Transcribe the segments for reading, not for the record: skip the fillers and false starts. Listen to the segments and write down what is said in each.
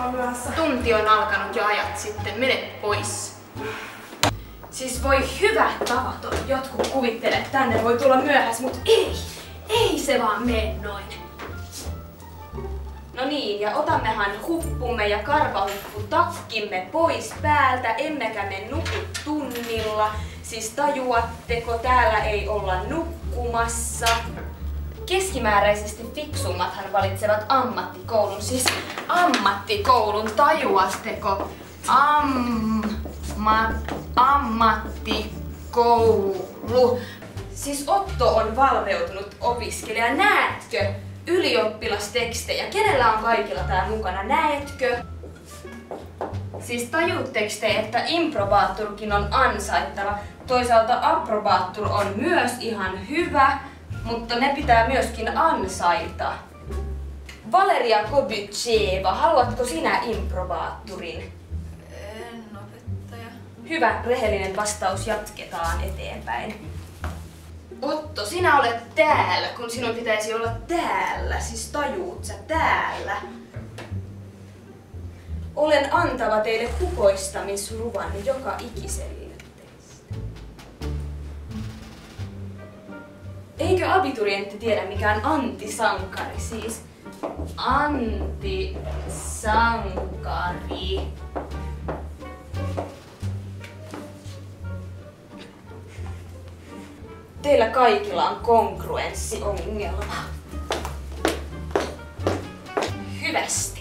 olla myöhässä. Tunti on alkanut jo ajat sitten. Mene pois. Siis voi hyvät tavaton. Jotkut kuvittelee, että tänne voi tulla myöhässä, mutta ei. Ei se vaan mene noin. No niin, ja otammehan huppumme ja karvahupputakkimme pois päältä, emmekä me nuku tunnilla. Siis tajuatteko, täällä ei olla nukkumassa. Keskimääräisesti fiksummathan valitsevat ammattikoulun, siis ammattikoulun, tajuatteko? Ammattikoulu. Siis Otto on valveutunut opiskelija, näetkö? Ylioppilastekstejä. Kenellä on kaikilla tää mukana, näetkö? Siis tajuutteko te, että improbaatturkin on ansaittava? Toisaalta approbaattur on myös ihan hyvä, mutta ne pitää myöskin ansaita. Valeria Kobytševa, haluatko sinä improbaatturin? En, opettaja. Hyvä, rehellinen vastaus, jatketaan eteenpäin. Otto, sinä olet täällä, kun sinun pitäisi olla täällä. Siis tajuut sä täällä? Olen antava teille kukoistamisluvan joka ikiselle teistä. Eikö abiturientti tiedä mikä on antisankari? Siis antisankari. Teillä kaikilla on kongruenssiongelma. Hyvästi.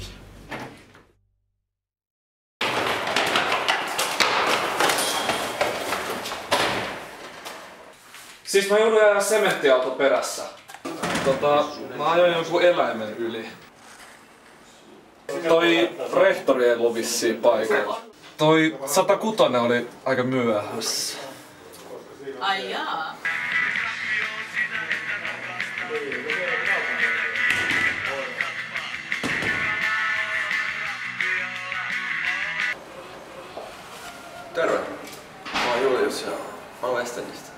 Siis mä joudun ajaa sementtiauto perässä. Mä ajoin jonkun eläimen yli. Toi rehtori ei ollut vissiin paikalla. Toi 106 oli aika myöhässä. Ai jaa. Terve. Mä oon Julius ja mä oon Westernistä.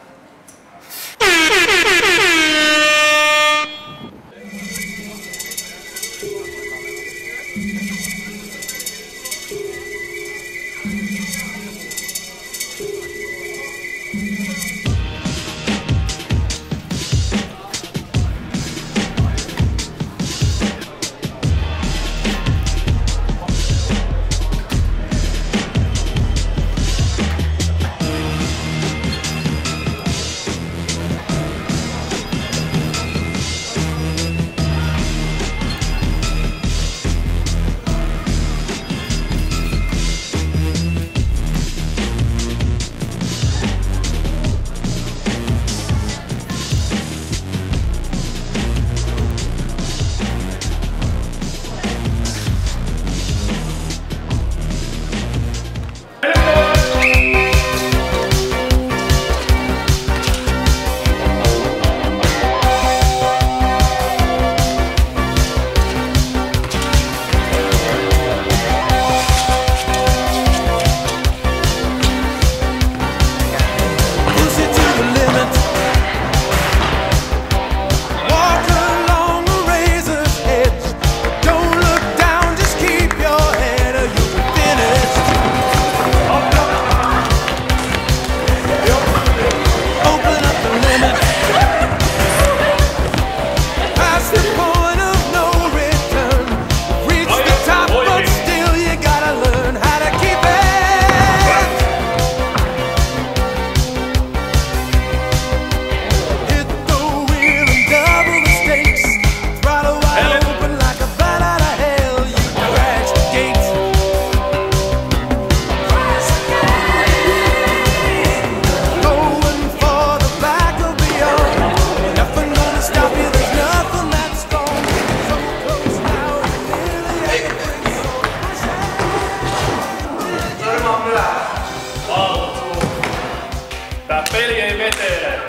Tää peli ei vetele!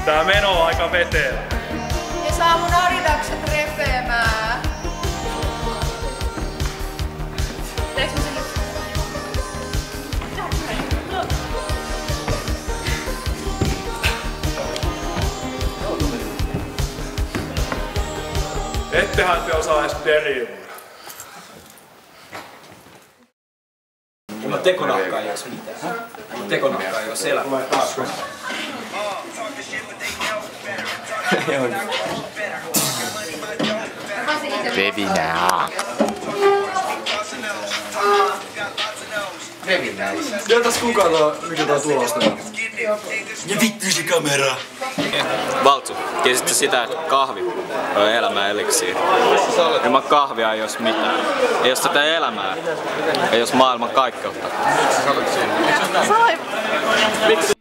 Tää meno on aika veteellä. Ja saa mun adidakset repeämään. Sittenhän te osaa edes derivoida. Mulla tekonahka ei ois mitään. Mulla tekonahka ei ois elämää. Vevinää. Tiedätäis kukaan mikä tää tulosta on? Ja vittu se kamera. Valtsu, tiesitkö sitä, että kahvi on elämän eliksiiri? Ilman kahvia ei ois mitään. Ei ois tätä elämää. Ei ois maailman kaikkeutta. Miksi?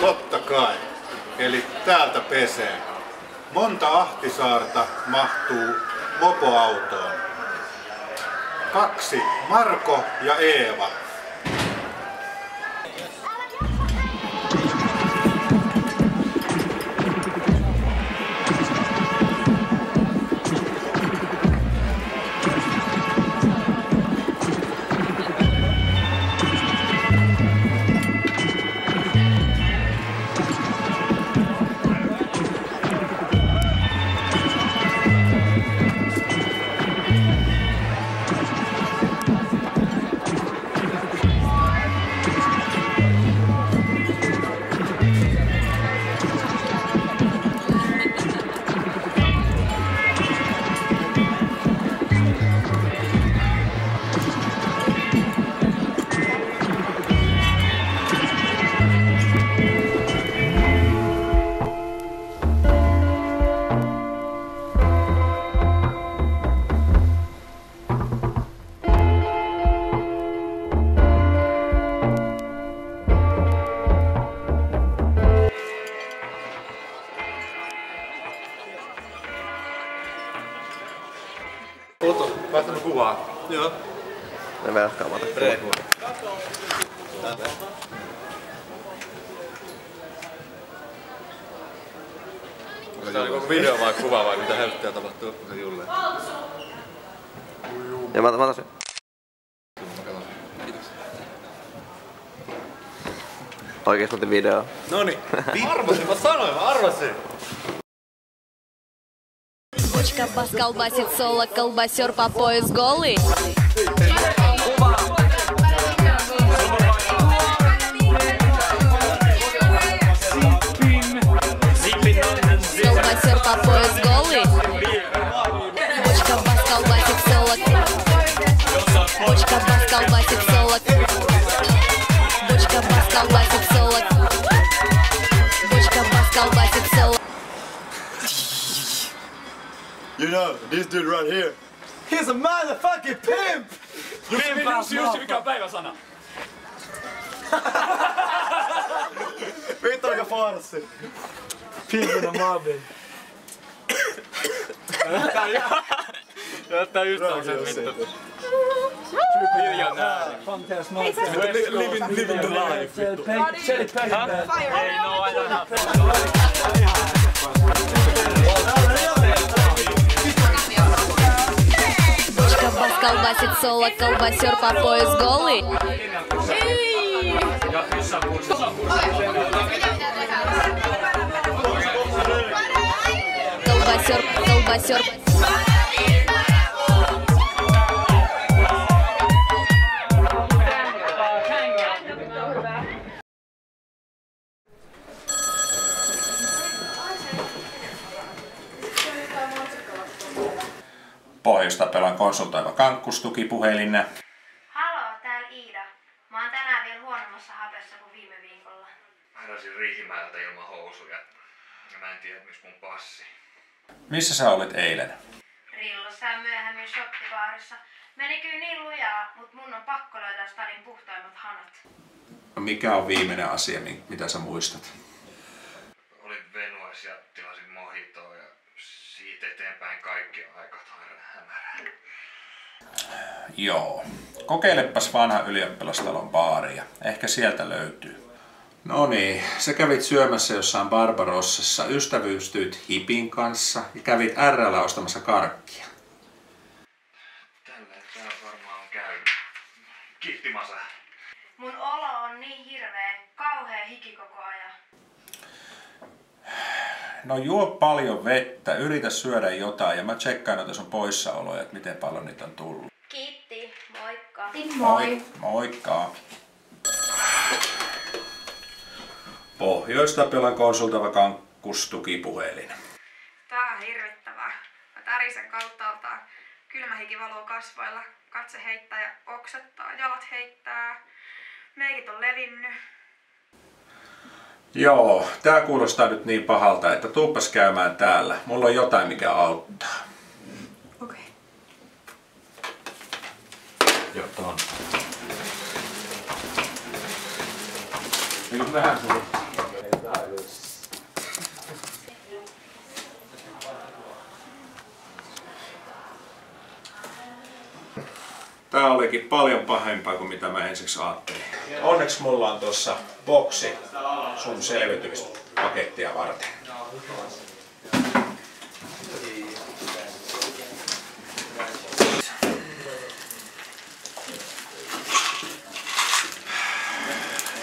Totta kai. Eli täältä pesee. Monta Ahtisaarta mahtuu mopoautoon. 2. Marko ja Eeva. Laittanut kuvaa. Joo. Ne velkkaamata. Rehu. Onko tää niinku video vai kuva vai mitä helvettiä tapahtuu sen Julleen? Ja mä otan sen. Oikeesti otin video. Noniin. Arvasin, mä sanoin, mä arvasin. Бочка бас колбасит соло, колбасер по пояс голый. Колбасер по пояс голый. Бочка бас колбасит соло. Бочка бас колбасит соло. Бочка бас колбасит соло. Бочка бас колбасит соло. You know, this dude right here. He's a motherfucking pimp! Jussi, mikä on päiväsana? Vittu aika farssi. Pimpinä maabin. Tää just on se vittu. Miljonääri. Living the life. Ei no, aina. Бочка бас колбасит соло, колбасер по пояс голый. Колбасер, колбасер. Pohjoista pelan konsultoiva kankkustukipuhelin. Haloo, täällä Iida. Mä oon tänään vielä huonommassa hapessa kuin viime viikolla. Mä heräsin Riihimäeltä ilman housuja. Ja mä en tiedä, missä mun passi. Missä sä olit eilen? Rillossa ja myöhemmin shoppibaarissa. Meni kyllä niin lujaa, mut mun on pakko löytää stadin puhtaimmat hanat. Mikä on viimeinen asia, mitä sä muistat? Olin Venuas ja tilasin mojitoa ja siitä eteenpäin kaikki on aika hämärää. Joo. Kokeilepas vanha ylioppilastalon baaria. Ehkä sieltä löytyy. No niin, sä kävit syömässä jossain Barbarossassa, ystävyystyit Hipin kanssa ja kävit R:llä ostamassa karkkia. Tälleen tää varmaan on käynyt. Kiitti Masa. Mun olo on niin hirveä, kauhea hiki koko ajan. No juo paljon vettä, yritä syödä jotain ja mä tsekkaan noita sun poissaoloja, että miten paljon niitä on tullut. Kiitti, moikka. Moi. Moikka. Pohjoista pelan konsultoiva kankkustukipuhelin. Tää on hirvittävää. Mä tärisen kauttaaltaan. Kylmä hiki valuu kasvoilla. Katse heittää ja oksettaa. Jalat heittää. Meikit on levinnyt. Joo, tää kuulostaa nyt niin pahalta, että tuuppas käymään täällä. Mulla on jotain, mikä auttaa. Okei. Joo, on. Tää olikin paljon pahempaa kuin mitä mä ensiksi ajattelin. Onneksi mulla on tuossa boksi sun selviytymispakettia varten.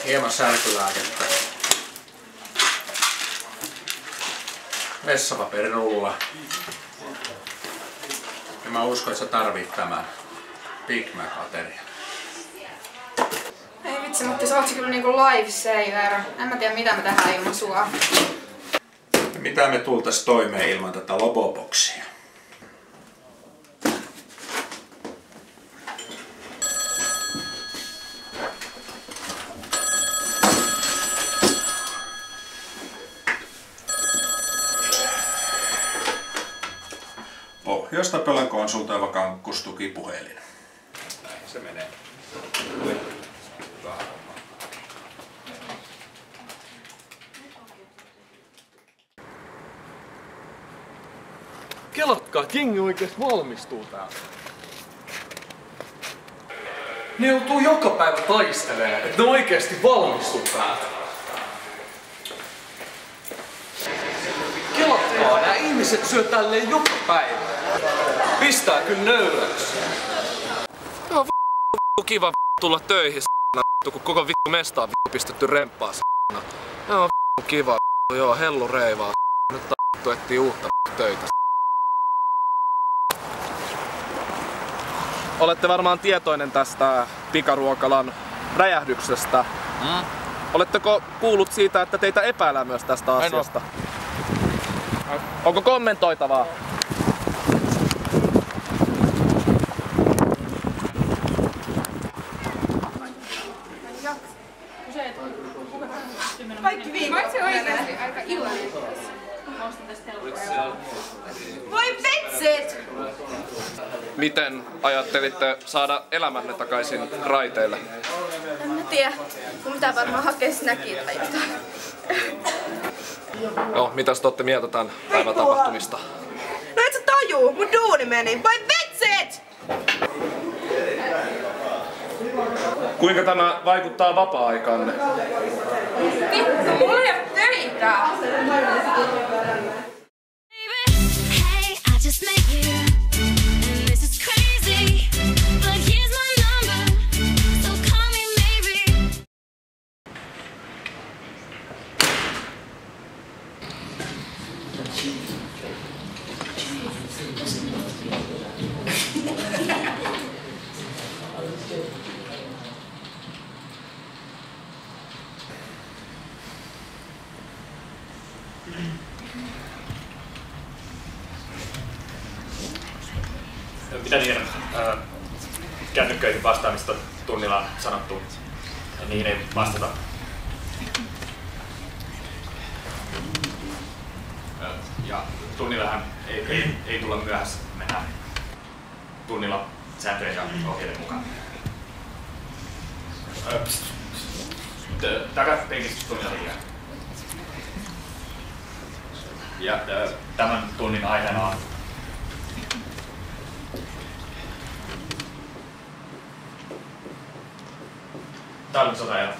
Hieman särkylääkettä. Vessapaperirulla. Ja mä uskon, että sä tarvit tämän Big Mac-ateria. Ei vitsi, mutta sä oot kyllä niinku lifesaver. En mä tiedä mitä me tehdään ilman sua. Mitä me tultais toimeen ilman tätä loboboksia? Pohjoista pelan konsultoiva kankkustukipuhelin. Näin se menee. Kelatkaa, jengi oikeesti valmistuu täältä. Ne joutuu joka päivä taistelemaan, että ne oikeesti valmistuu täältä. Kelatkaa, nää ihmiset syö tälleen joka päivä. Pistää kyllä nöyräksi. On kiva tulla töihin, kun koko mesta on pistetty remppaa. On kiva, joo, hellu reivaa. Nyt etsii uutta töitä. Olette varmaan tietoinen tästä pikaruokalan räjähdyksestä. Oletteko kuullut siitä, että teitä epäillään myös tästä asiasta? Onko kommentoitavaa? Kaikki viikot. Vai se oikeesti aika iloinen? Voi vitsit! Miten ajattelitte saada elämänne takaisin raiteille? En mä tiedä. Mun pitää varmaan hakea snäkiä tai jotain. No, mitäs te ootte mieltä tän päivän tapahtumista? No et sä tajuu, mun duuni meni. Voi vitsit! Kuinka tämä vaikuttaa vapaa-aikanne? Vittu, mulla ei oo töitä! mitä niiden kännykköihin vastaamista tunnilla on sanottu? Niihin ei vastata. Ja tunnillahan ei tulla myöhässä. Mennään tunnilla sääntöjen ja ohjeiden mukaan. Takapenkistä tunnilla hiljaa. Ja tämän tunnin aiheena on talvisota ja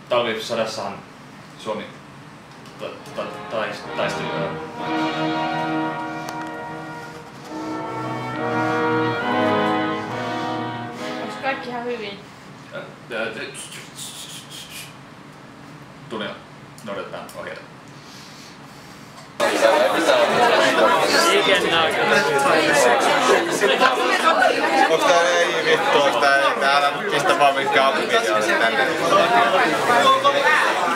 talvisodassahan Suomi taisteli. Onko kaikki ihan hyvin? Tunnilla noudatetaan ohjeita. Onks tää ei vittu, onks täällä pistä vaan minkään apuvideoita tänne?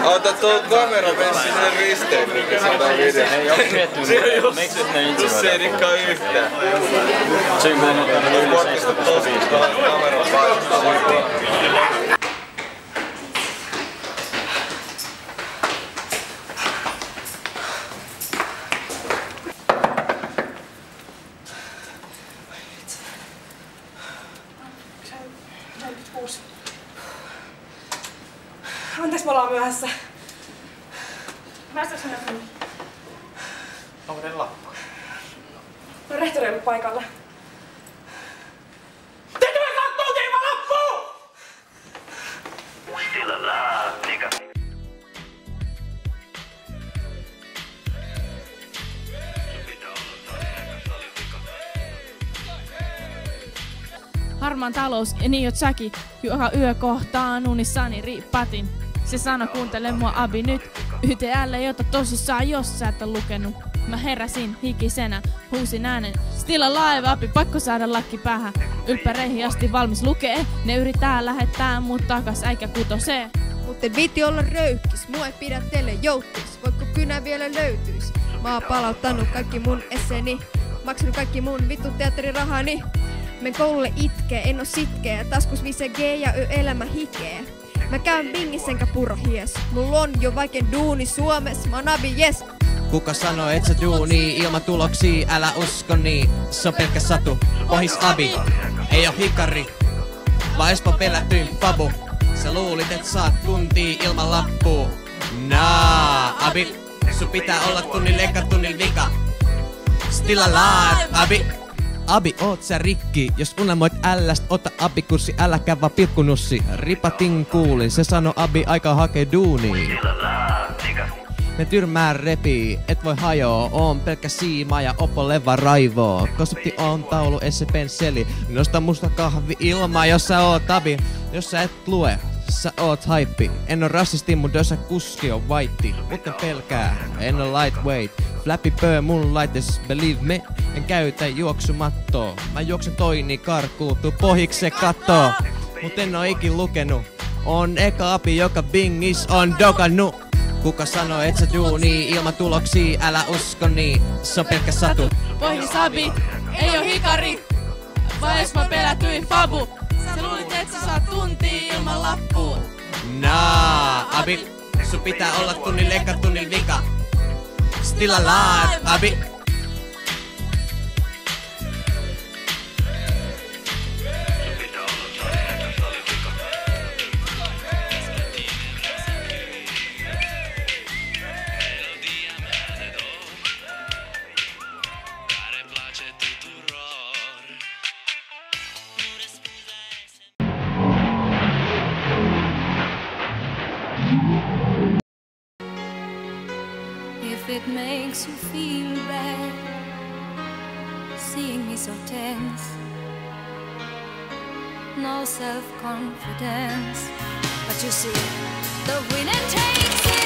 Ota tuo kamera messi sen risteen, mikä saadaan video. Ei oo miettinyt, miksi ne itse just se ei rikkaa yhtään. Sen kun on ottanut yli 17 kameran paikkaa. Anteeksi, me ollaan myöhässä. Päästäks mennä tänne? Onko teillä lappu? No rehtori ei ollut paikalla. Teitä me kattoo ilman lappua! Still alive, nigga. Harmaan talous ja niin oot säkin, joka yö kohtaan unissani riippatin. Se sano kuuntele mua abi nyt, YTL ei ota tosissaan jos sä et oo lukenut. Mä heräsin hikisenä, huusin äänen, still alive abi, pakko saada lakki päähän. Ylppäreihin asti valmis lukee, ne yrittää lähettää mut takas äikä kutosee. Mut ei viitti olla röyhkis, mua ei pidä teille jouttis, voitko kynä vielä löytyis. Mä oon palauttanut kaikki mun esseeni, maksanut kaikki mun vittu teatterirahani. Men koululle itkee, en oo sitkeä, taskus 5G ja elämä hikeä. Mä käyn bingissä enkä puro hies, mulla on jo vaikein duuni Suomes, mä oon abi jes. Kuka sanoo et sä duuni ilman tuloksia, älä usko niin, se on pelkkä satu. Ohis abi, ei oo hikari, vaan Espoon pelätyin fabu. Sä luulit et saat tuntia ilman lappuu. Abi, sun pitää olla tunnilla eka tunnil vika. Still alive, abi. Abi, oot sä rikki, jos unelmoit älläst, ota abikurssi, äläkä vaan pilkkunussi. Ripatin kuulin, se sano abi, aika hakee duunia. Ne tyrmää repii, et voi hajoo, oon pelkkä siima ja opo leva raivoo. Konsepti on taulu, esse pensseli, nosta musta kahvi ilmaa, jos sä oot abi. Jos sä et lue, sä oot haippi. En oo rasisti, mut jos sä kuski on white. Mutten pelkää, en oo lightweight. Flappy pöö mun laites, believe me. En käytä juoksumattoa. Mä juoksen toini karkuutuu pohjikse kattoo. Mut en oo ikin lukenut. On eka abi, joka bingis on dokannut. Kuka sanoo et sä duuni ilman tuloksia, älä usko niin, se on pelkkä satu. Pohjis abi, ei oo hikari, vaan Espoo pelätyin fabu. Sä luulit et sä saat tuntia ilman lappua. Abi, sun pitää olla tunnil eka tunnil vika. Still alive, abi. If it makes you feel bad, seeing me so tense, no self-confidence, but you see, the winner takes it.